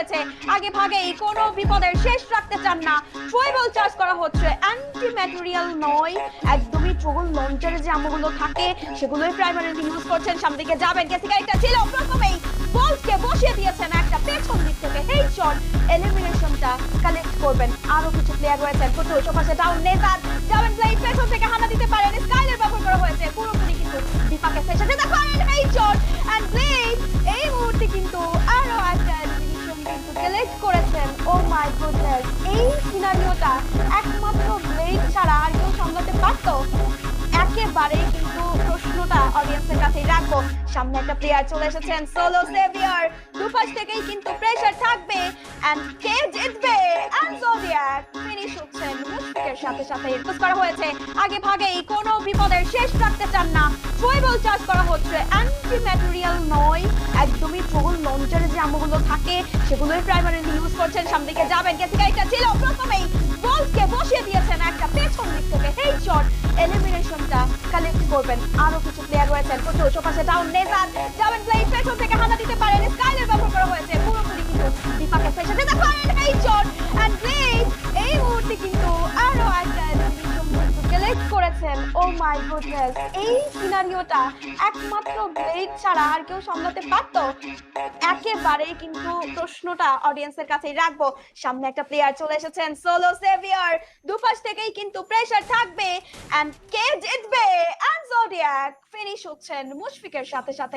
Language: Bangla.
হয়েছে আগে ভাগেই কোনো বিপদের শেষ রাখতে চান না। ট্রাইবাল চার্জ করা হচ্ছে, অ্যান্টি ম্যাটেরিয়াল নয়, একদমই ট্রোল লঞ্চারে যে আমগুলো থাকে সেগুলোই প্রাইমারিলি ইউজ করছেন। সামনে দিকে যাবেন, গেসিকা এটা ছিল প্রথমেই বলকে বসিয়ে দিয়েছেন একটা পেছন দিক থেকে হেডশট। এলিমিনেশনটা কালেক্ট করবেন, আরো কিছু প্লেয়ার রয়েছেন। প্রচুর সোফাসে ডাউন নেজার যাবেন, প্লেয়ার পেছন থেকে হামলা দিতে পারেন। স্কাইলের ব্যবহার করা হয়েছে, পুরোপুরি কিন্তু দীপাকে ফেসে যেতে পারেন হেডশট। এন্ড ব্লেড এই মুহূর্তে কিন্তু আরো একটা এলিমিনেশন কিন্তু কালেক্ট করেছেন। ও মাই গুডনেস, এই সিনারিওটা একমাত্র ব্লেড ছাড়া আর কেউ সামলাতে পারতো? একেবারে কিন্তু প্রশ্নটা অডিয়েন্সের কাছেই রাখবো। সামনে একটা প্লেয়ার চলে এসেছেন, সোলো সেভিয়ার। দুপাশ থেকেই কিন্তু প্রেসার থাকবে। এন্ড কে জিতবে? এন্ড জোডিয়াক ফিনিশ হচ্ছেন মুশফিকের সাথে সাথে। রিকোয়েস্ট করা হয়েছে আগে ভাগেই কোনো বিপদের শেষ রাখতে চান না। ট্রাইবাল চার্জ করা হচ্ছে, অ্যান্টি ম্যাটেরিয়াল নয়, একদমই ট্রোল লঞ্চারে যে আমগুলো থাকে সেগুলোই প্রাইমারিলি ইউজ করছেন। সামনে দিকে যাবেন, গেসিকা এটা ছিল প্রথমেই বলকে বসিয়ে দিয়েছেন একটা পেছন দিক থেকে হেডশট। এলিমিনেশনটা কালেক্ট করবেন, আরো কিছু প্লেয়ার রয়েছেন। প্রচুর সোফাসে ডাউন নেজার যাবেন, প্লেয়ার পেছন থেকে হামলা দিতে পারেন। স্কাইলের ব্যবহার করা হয়েছে, পুরোপুরি কিন্তু দীপাকে ফেসে যেতে পারেন হেডশট। এন্ড ব্লেড এই মুহূর্তে কিন্তু আরো একটা এলিমিনেশন কিন্তু কালেক্ট করেছেন। ও মাই গুডনেস, এই সিনারিওটা একমাত্র ব্লেড ছাড়া আর কেউ সামলাতে পারতো? একেবারে কিন্তু প্রশ্নটা অডিয়েন্সের কাছেই রাখবো। সামনে একটা প্লেয়ার চলে এসেছেন, সোলো সেভিয়ার। দুপাশ থেকেই কিন্তু প্রেসার থাকবে। এন্ড কে জিতবে? এন্ড জোডিয়াক ফিনিশ হচ্ছেন মুশফিকের সাথে সাথে।